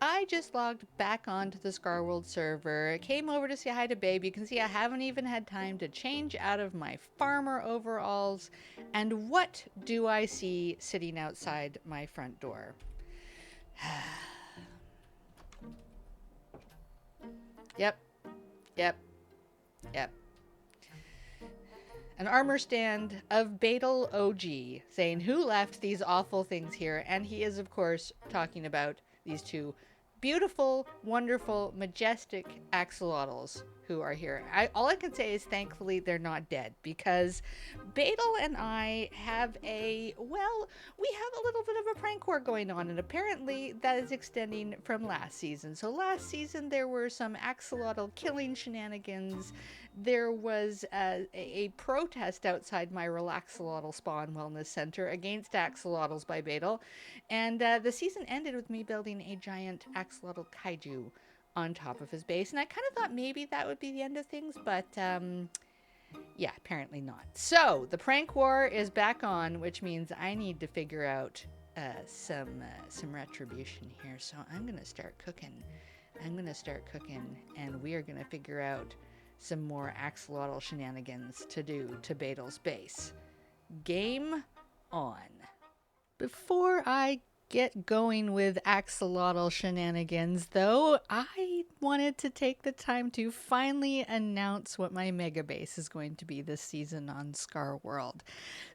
I just logged back onto the ScarWorld server, came over to say hi to Babe. You can see I haven't even had time to change out of my farmer overalls. And what do I see sitting outside my front door? Yep, yep, yep. An armor stand of Betel OG saying, "Who left these awful things here?" And he is, of course, talking about these two beautiful, wonderful, majestic axolotls who are here. All I can say is thankfully they're not dead, because Betel and I have we have a little bit of a prank war going on, and apparently that is extending from last season. So last season there were some axolotl killing shenanigans. There was a protest outside my Relaxolotl Spa and Wellness Center against axolotls by Betel, and the season ended with me building a giant axolotl kaiju on top of his base, and I kind of thought maybe that would be the end of things, but yeah, apparently not. So the prank war is back on, which means I need to figure out some retribution here. So I'm gonna start cooking. And we are gonna figure out some more axolotl shenanigans to do to Betel's base. Game on. Before I get going with axolotl shenanigans, though, I wanted to take the time to finally announce what my mega base is going to be this season on ScarWorld.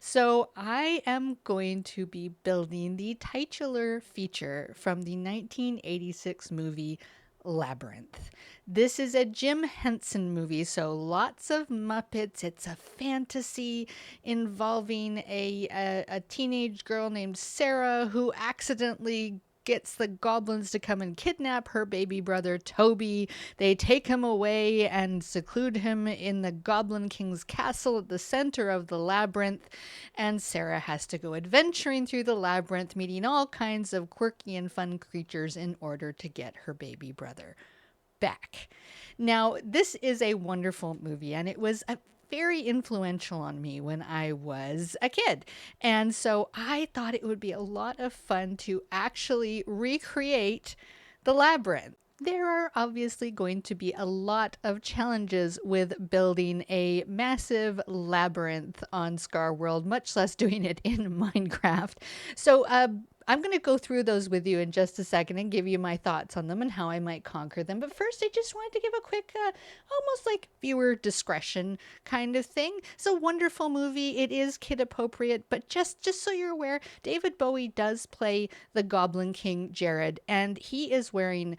So I am going to be building the titular feature from the 1986 movie Labyrinth. This is a Jim Henson movie, so lots of Muppets. It's a fantasy involving a teenage girl named Sarah who accidentally gets the goblins to come and kidnap her baby brother Toby. They take him away and seclude him in the Goblin King's Castle at the center of the labyrinth, and Sarah has to go adventuring through the labyrinth, meeting all kinds of quirky and fun creatures in order to get her baby brother back. Now, this is a wonderful movie, and it was very influential on me when I was a kid. And so I thought it would be a lot of fun to actually recreate the labyrinth. There are obviously going to be a lot of challenges with building a massive labyrinth on ScarWorld, much less doing it in Minecraft. So, I'm going to go through those with you in just a second and give you my thoughts on them and how I might conquer them. But first, I just wanted to give a quick, almost like viewer discretion kind of thing. It's a wonderful movie. It is kid appropriate, but just so you're aware, David Bowie does play the Goblin King Jared, and he is wearing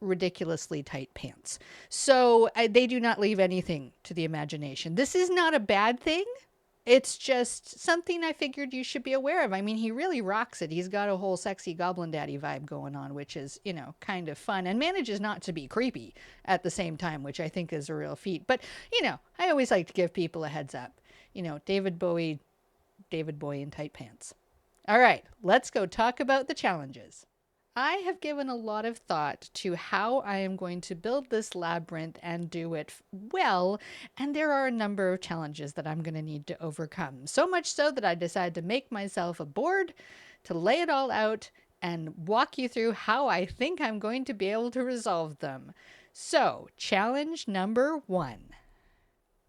ridiculously tight pants. So they do not leave anything to the imagination. This is not a bad thing. It's just something I figured you should be aware of. I mean, he really rocks it. He's got a whole sexy Goblin Daddy vibe going on, which is, kind of fun, and manages not to be creepy at the same time, which I think is a real feat. But, I always like to give people a heads up. David Bowie in tight pants. All right, let's go talk about the challenges. I have given a lot of thought to how I am going to build this labyrinth and do it well, and there are a number of challenges that I'm going to need to overcome. So much so that I decided to make myself a board to lay it all out and walk you through how I think I'm going to be able to resolve them. So, challenge number 1.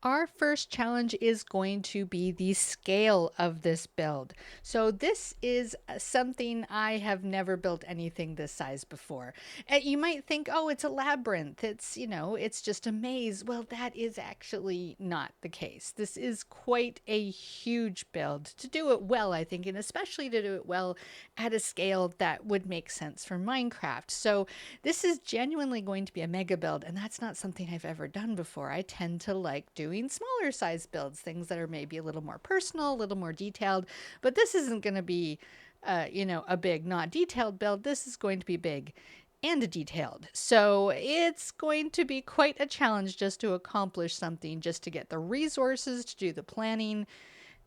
Our first challenge is going to be the scale of this build. So this is something I have never built anything this size before. You might think, oh, it's a labyrinth. It's just a maze. Well, that is actually not the case. This is quite a huge build. To do it well, I think, and especially to do it well at a scale that would make sense for Minecraft. So this is genuinely going to be a mega build, and that's not something I've ever done before. I tend to like doing smaller size builds, things that are maybe a little more personal, a little more detailed, but this isn't going to be, a big, not detailed build. This is going to be big and detailed. So it's going to be quite a challenge just to accomplish something, just to get the resources to do the planning.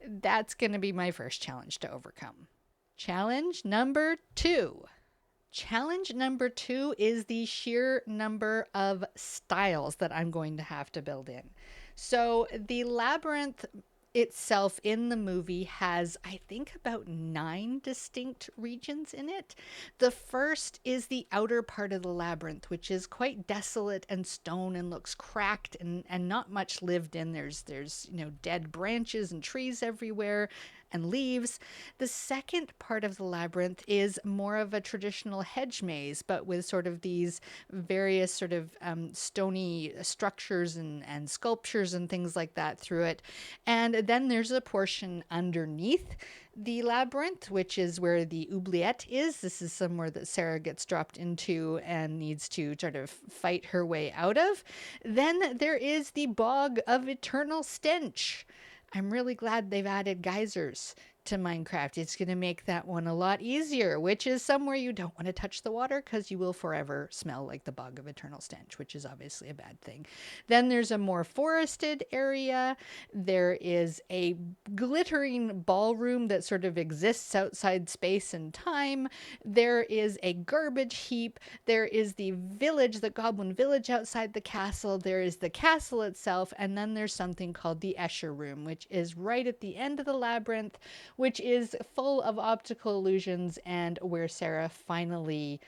That's going to be my first challenge to overcome. Challenge number 2. Challenge number 2 is the sheer number of styles that I'm going to have to build in. So the labyrinth itself in the movie has, I think, about 9 distinct regions in it. The first is the outer part of the labyrinth, which is quite desolate and stone and looks cracked and not much lived in. There's dead branches and trees everywhere and leaves. The second part of the labyrinth is more of a traditional hedge maze, but with sort of these various sort of stony structures and sculptures and things like that through it. And then there's a portion underneath the labyrinth, which is where the oubliette is. This is somewhere that Sarah gets dropped into and needs to sort of fight her way out of. Then there is the bog of eternal stench. I'm really glad they've added geysers to Minecraft. It's going to make that one a lot easier, which is somewhere you don't want to touch the water because you will forever smell like the bog of eternal stench, which is obviously a bad thing. Then there's a more forested area. There is a glittering ballroom that sort of exists outside space and time. There is a garbage heap. There is the village, the goblin village outside the castle. There is the castle itself. And then there's something called the Escher room, which is right at the end of the labyrinth, which is full of optical illusions and where Sarah finally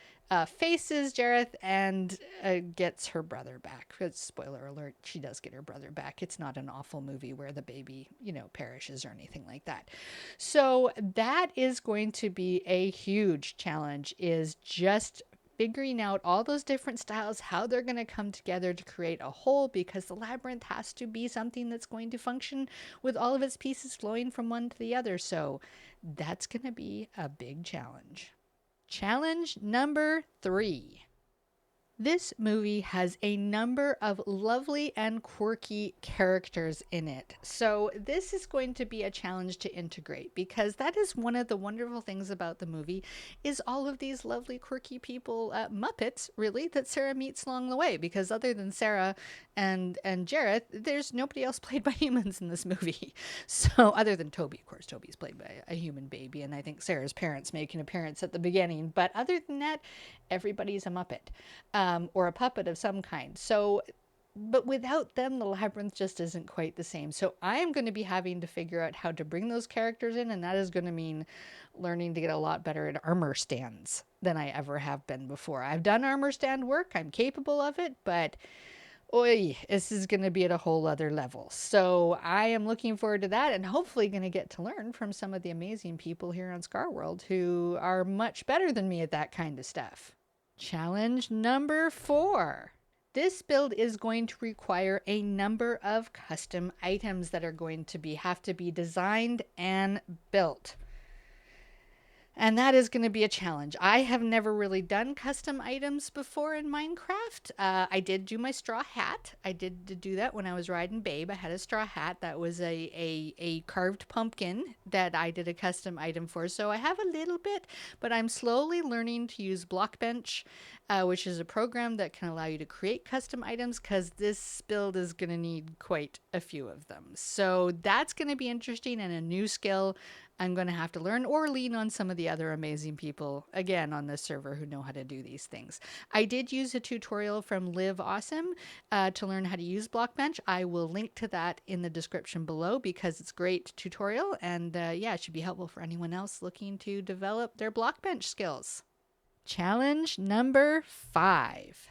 faces Jareth and gets her brother back. Spoiler alert, she does get her brother back. It's not an awful movie where the baby, perishes or anything like that. So that is going to be a huge challenge, is just figuring out all those different styles, how they're going to come together to create a whole, because the labyrinth has to be something that's going to function with all of its pieces flowing from one to the other. So that's going to be a big challenge. Challenge number 3. This movie has a number of lovely and quirky characters in it. So this is going to be a challenge to integrate, because that is one of the wonderful things about the movie, is all of these lovely quirky people, Muppets really, that Sarah meets along the way, because other than Sarah and Jareth, there's nobody else played by humans in this movie. So other than Toby, of course, Toby's played by a human baby, and I think Sarah's parents make an appearance at the beginning. But other than that, everybody's a Muppet. Or a puppet of some kind. So, but without them, the labyrinth just isn't quite the same. So I am going to be having to figure out how to bring those characters in, and that is going to mean learning to get a lot better at armor stands than I ever have been before. I've done armor stand work. I'm capable of it, but this is going to be at a whole other level. So I am looking forward to that, and hopefully going to get to learn from some of the amazing people here on ScarWorld who are much better than me at that kind of stuff. Challenge number 4. This build is going to require a number of custom items that are going to have to be designed and built. And that is going to be a challenge. I have never really done custom items before in Minecraft. I did do my straw hat. I did do that when I was riding Babe. I had a straw hat that was a carved pumpkin that I did a custom item for. So I have a little bit, but I'm slowly learning to use Blockbench, which is a program that can allow you to create custom items, because this build is going to need quite a few of them. So that's going to be interesting and a new skill I'm going to have to learn, or lean on some of the other amazing people, again, on this server who know how to do these things. I did use a tutorial from Live Awesome to learn how to use Blockbench. I will link to that in the description below, because it's a great tutorial, and it should be helpful for anyone else looking to develop their Blockbench skills. Challenge number 5.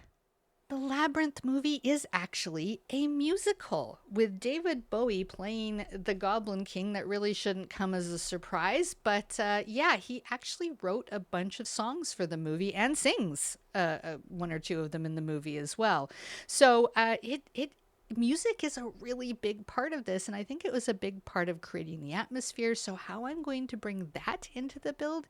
The Labyrinth movie is actually a musical, with David Bowie playing the Goblin King. That really shouldn't come as a surprise, but he actually wrote a bunch of songs for the movie and sings one or two of them in the movie as well. So music is a really big part of this, and I think it was a big part of creating the atmosphere. So how I'm going to bring that into the build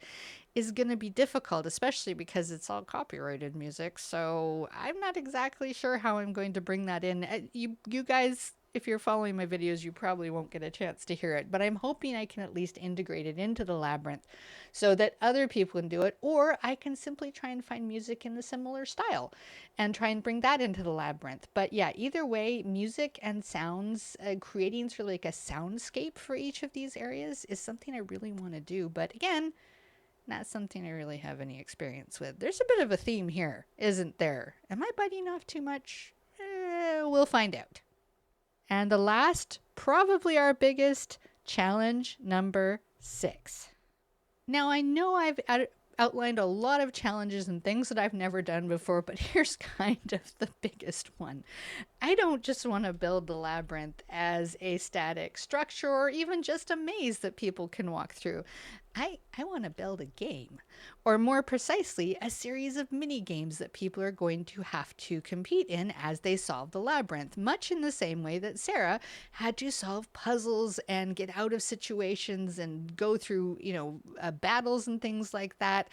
is going to be difficult, especially because it's all copyrighted music. So I'm not exactly sure how I'm going to bring that in. You guys, if you're following my videos, you probably won't get a chance to hear it, but I'm hoping I can at least integrate it into the labyrinth so that other people can do it, or I can simply try and find music in a similar style and try and bring that into the labyrinth. But yeah, either way, music and sounds, creating sort of like a soundscape for each of these areas is something I really want to do. But again, not something I really have any experience with. There's a bit of a theme here, isn't there? Am I biting off too much? We'll find out. And the last, probably our biggest, challenge number 6. Now, I know I've outlined a lot of challenges and things that I've never done before, but here's kind of the biggest one. I don't just want to build the labyrinth as a static structure or even just a maze that people can walk through. I want to build a game, or more precisely, a series of mini games that people are going to have to compete in as they solve the labyrinth, much in the same way that Sarah had to solve puzzles and get out of situations and go through, battles and things like that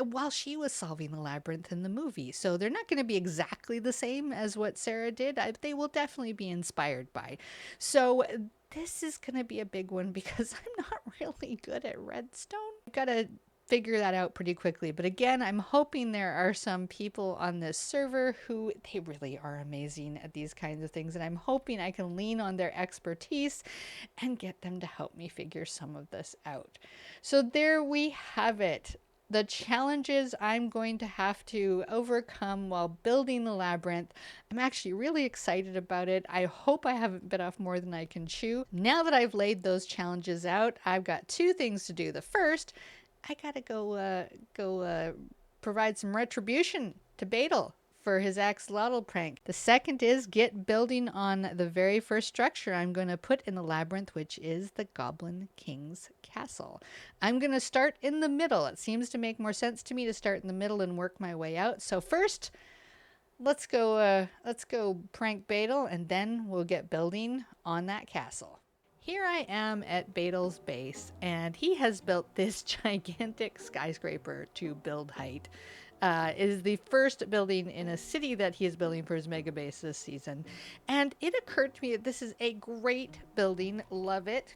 while she was solving the labyrinth in the movie. So they're not going to be exactly the same as what Sarah did. They will definitely be inspired by. So this is going to be a big one because I'm not really good at redstone. I've got to figure that out pretty quickly. But again, I'm hoping there are some people on this server who they really are amazing at these kinds of things. And I'm hoping I can lean on their expertise and get them to help me figure some of this out. So there we have it. The challenges I'm going to have to overcome while building the labyrinth. I'm actually really excited about it. I hope I haven't bit off more than I can chew. Now that I've laid those challenges out, I've got 2 things to do. The first, I gotta go provide some retribution to Badal for his axolotl prank. The second is get building on the very first structure I'm going to put in the labyrinth, which is the Goblin Kings Castle. I'm going to start in the middle. It seems to make more sense to me to start in the middle and work my way out. So first, let's go prank Badal, and then we'll get building on that castle. Here I am at Badal's base, and he has built this gigantic skyscraper to build height. It is the first building in a city that he is building for his mega base this season. And it occurred to me that this is a great building. Love it.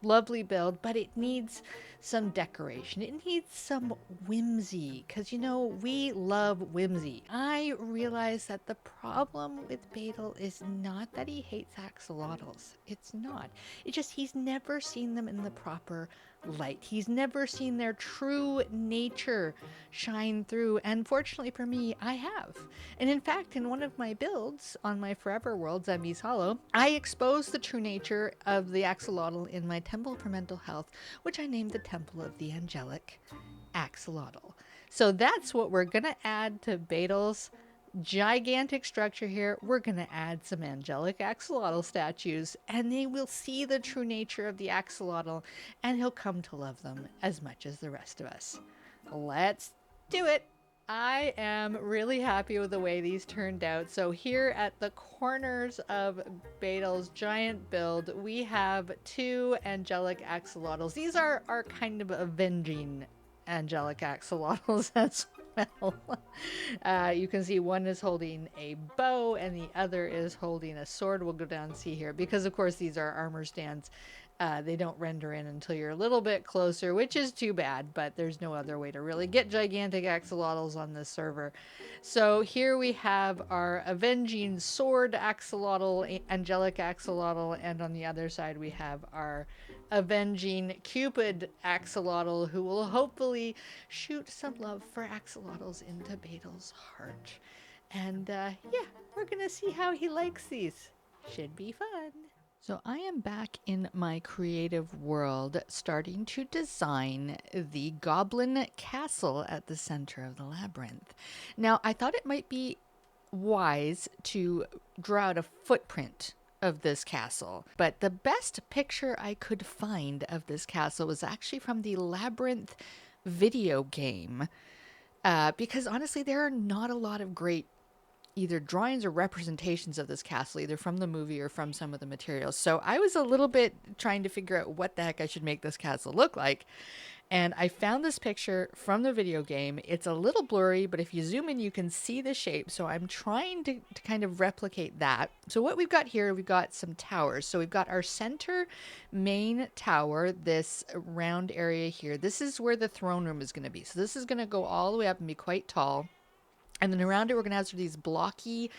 Lovely build, but it needs some decoration. It needs some whimsy, because we love whimsy. I realize that the problem with Badal is not that he hates axolotls. It's not. It's just he's never seen them in the proper light. He's never seen their true nature shine through, and fortunately for me, I have. And in fact, in one of my builds on my Forever World, Zombies Hollow, I exposed the true nature of the axolotl in my Temple for Mental Health, which I named the Temple of the Angelic Axolotl. So that's what we're gonna add to Badal's gigantic structure here. We're going to add some angelic axolotl statues, and they will see the true nature of the axolotl, and he'll come to love them as much as the rest of us. Let's do it. I am really happy with the way these turned out. So here at the corners of Badal's giant build, we have 2 angelic axolotls. These are kind of avenging angelic axolotls as well. You can see one is holding a bow and the other is holding a sword. We'll go down and see here, because of course these are armor stands. They don't render in until you're a little bit closer, which is too bad, but there's no other way to really get gigantic axolotls on this server. So here we have our avenging sword axolotl, angelic axolotl, and on the other side we have our avenging Cupid axolotl, who will hopefully shoot some love for axolotls into Badal's heart. And yeah, we're gonna see how he likes these. Should be fun. So I am back in my creative world, starting to design the Goblin Castle at the center of the labyrinth. Now, I thought it might be wise to draw out a footprint of this castle, but the best picture I could find of this castle was actually from the Labyrinth video game, because honestly, there are not a lot of great either drawings or representations of this castle, either from the movie or from some of the materials. So I was a little bit trying to figure out what the heck I should make this castle look like. And I found this picture from the video game. It's a little blurry, but if you zoom in, you can see the shape. So I'm trying to kind of replicate that. So what we've got here, we've got some towers. So we've got our center main tower, this round area here. This is where the throne room is going to be. So this is going to go all the way up and be quite tall. And then around it, we're going to have sort of these blocky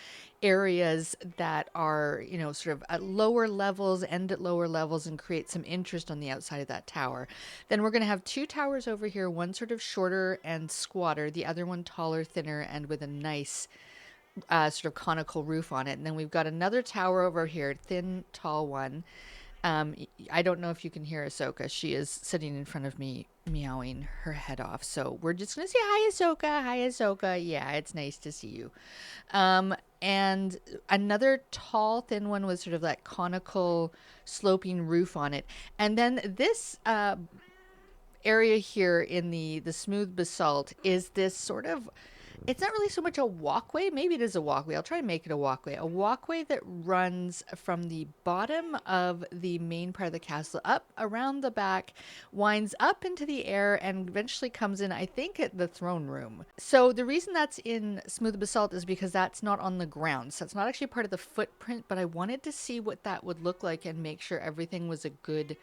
areas that are, sort of at lower levels, end at lower levels, and create some interest on the outside of that tower. Then we're going to have 2 towers over here, one sort of shorter and squatter, the other one taller, thinner, and with a nice sort of conical roof on it. And then we've got another tower over here, thin, tall one. I don't know if you can hear Ahsoka. She is sitting in front of me, meowing her head off. So we're just going to say, hi, Ahsoka. Hi, Ahsoka. Yeah, it's nice to see you. And another tall, thin one was sort of that conical, sloping roof on it. And then this area here in the smooth basalt is this sort of, it's not really so much a walkway. Maybe it is a walkway. I'll try and make it a walkway. A walkway that runs from the bottom of the main part of the castle up around the back, winds up into the air, and eventually comes in, I think, at the throne room. So the reason that's in smooth basalt is because that's not on the ground. So it's not actually part of the footprint, but I wanted to see what that would look like and make sure everything was a good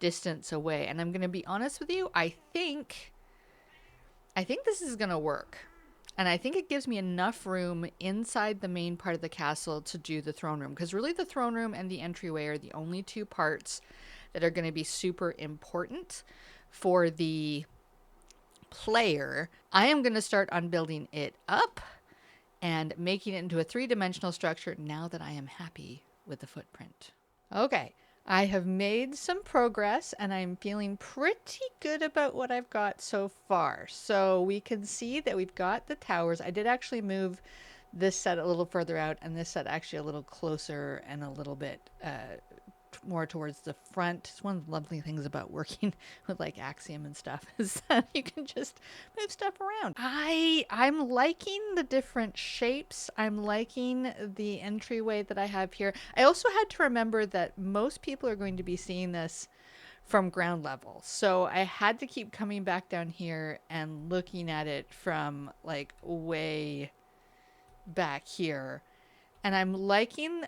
distance away. And I'm going to be honest with you, I think this is going to work. And I think it gives me enough room inside the main part of the castle to do the throne room. Because really the throne room and the entryway are the only two parts that are going to be super important for the player. I am going to start on building it up and making it into a 3-dimensional structure now that I am happy with the footprint. Okay. I have made some progress and I'm feeling pretty good about what I've got so far. So we can see that we've got the towers. I did actually move this set a little further out and this set actually a little closer and a little bit more towards the front. It's one of the lovely things about working with like Axiom and stuff is that you can just move stuff around. I'm liking the different shapes. I'm liking the entryway that I have here. I also had to remember that most people are going to be seeing this from ground level. So I had to keep coming back down here and looking at it from like way back here. And I'm liking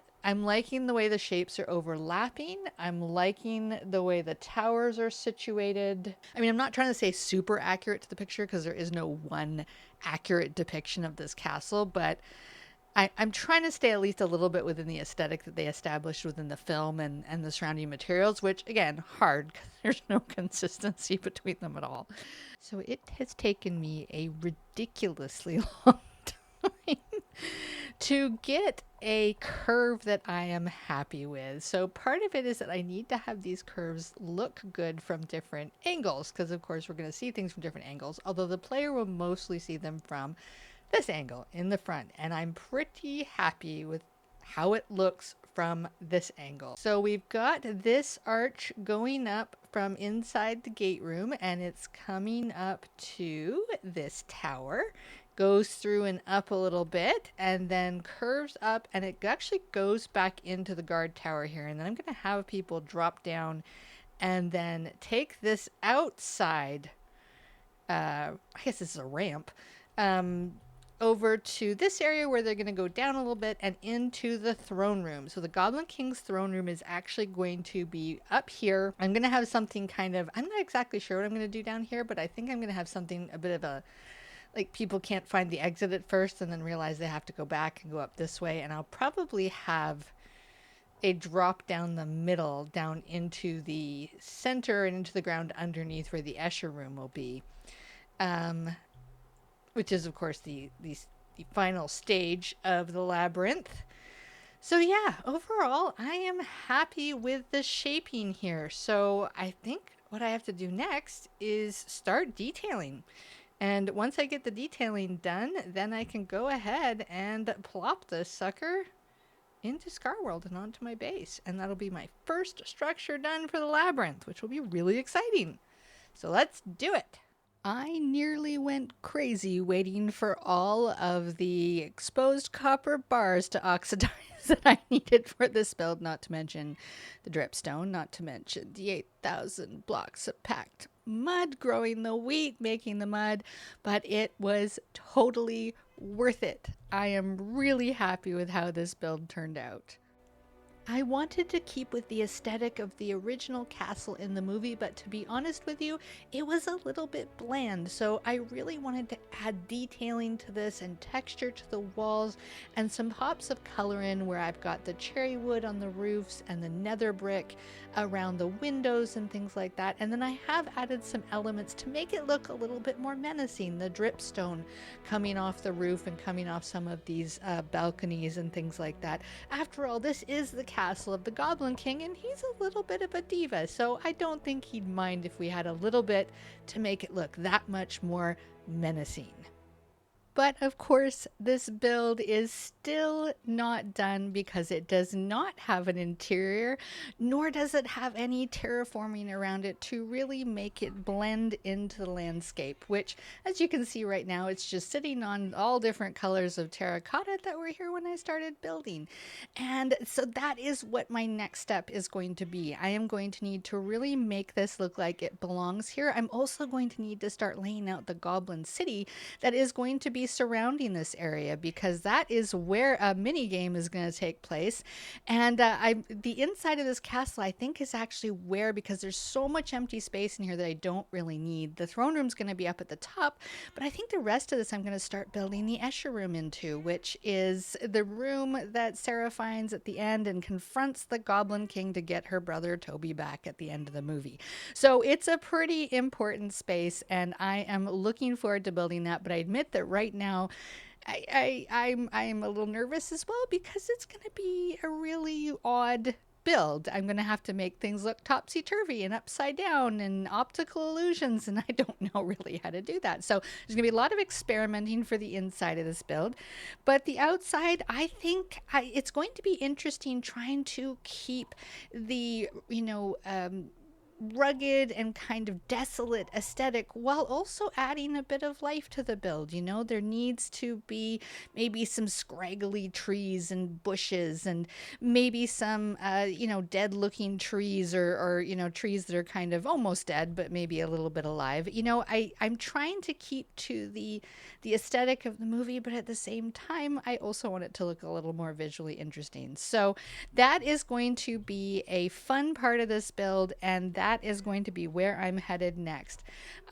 the way the shapes are overlapping. I'm liking the way the towers are situated. I mean, I'm not trying to say super accurate to the picture because there is no one accurate depiction of this castle, but I'm trying to stay at least a little bit within the aesthetic that they established within the film and the surrounding materials, which again, hard because there's no consistency between them at all. So it has taken me a ridiculously long time to get a curve that I am happy with. So part of it is that I need to have these curves look good from different angles because of course we're going to see things from different angles, although the player will mostly see them from this angle in the front, and I'm pretty happy with how it looks from this angle. So we've got this arch going up from inside the gate room and it's coming up to this tower, goes through and up a little bit and then curves up and it actually goes back into the guard tower here. And then I'm going to have people drop down and then take this outside, I guess this is a ramp, over to this area where they're going to go down a little bit and into the throne room. So the Goblin King's throne room is actually going to be up here. I'm going to have something kind of, I'm not exactly sure what I'm going to do down here, but I think I'm going to have something, a bit of a, like people can't find the exit at first and then realize they have to go back and go up this way. And I'll probably have a drop down the middle, down into the center and into the ground underneath where the Escher room will be. Which is, of course, the final stage of the labyrinth. So yeah, overall, I am happy with the shaping here. So I think what I have to do next is start detailing. And once I get the detailing done, then I can go ahead and plop this sucker into ScarWorld and onto my base. And that'll be my first structure done for the labyrinth, which will be really exciting. So let's do it. I nearly went crazy waiting for all of the exposed copper bars to oxidize that I needed for this build, not to mention the dripstone, not to mention the 8,000 blocks of packed mud, growing the wheat, making the mud, but it was totally worth it. I am really happy with how this build turned out. I wanted to keep with the aesthetic of the original castle in the movie, but to be honest with you, it was a little bit bland. So I really wanted to add detailing to this and texture to the walls and some pops of color in where I've got the cherry wood on the roofs and the nether brick around the windows and things like that. And then I have added some elements to make it look a little bit more menacing. The dripstone coming off the roof and coming off some of these balconies and things like that. After all, this is the castle of the Goblin King, and he's a little bit of a diva, so I don't think he'd mind if we had a little bit to make it look that much more menacing. But of course, this build is still not done because it does not have an interior, nor does it have any terraforming around it to really make it blend into the landscape, which, as you can see right now, it's just sitting on all different colors of terracotta that were here when I started building. And so that is what my next step is going to be. I am going to need to really make this look like it belongs here. I'm also going to need to start laying out the Goblin City that is going to be surrounding this area, because that is where a mini game is going to take place. And the inside of this castle, I think, is actually where, because there's so much empty space in here that I don't really need. The throne room's going to be up at the top, but I think the rest of this I'm going to start building the Escher room into, which is the room that Sarah finds at the end and confronts the Goblin King to get her brother Toby back at the end of the movie. So it's a pretty important space, and I am looking forward to building that. But I admit that right now I'm a little nervous as well, because it's going to be a really odd build. I'm going to have to make things look topsy-turvy and upside down and optical illusions, and I don't know really how to do that. So there's going to be a lot of experimenting for the inside of this build. But the outside, I think it's going to be interesting trying to keep the, rugged and kind of desolate aesthetic while also adding a bit of life to the build. There needs to be maybe some scraggly trees and bushes, and maybe some dead looking trees, or trees that are kind of almost dead but maybe a little bit alive. I'm trying to keep to the aesthetic of the movie, but at the same time I also want it to look a little more visually interesting. So that is going to be a fun part of this build, and that is going to be where I'm headed next.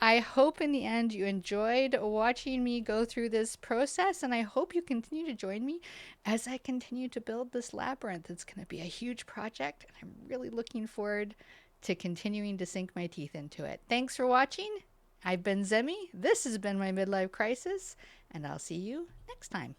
I hope in the end you enjoyed watching me go through this process, and I hope you continue to join me as I continue to build this labyrinth. It's going to be a huge project, and I'm really looking forward to continuing to sink my teeth into it. Thanks for watching. I've been Zemi. This has been my midlife crisis, and I'll see you next time.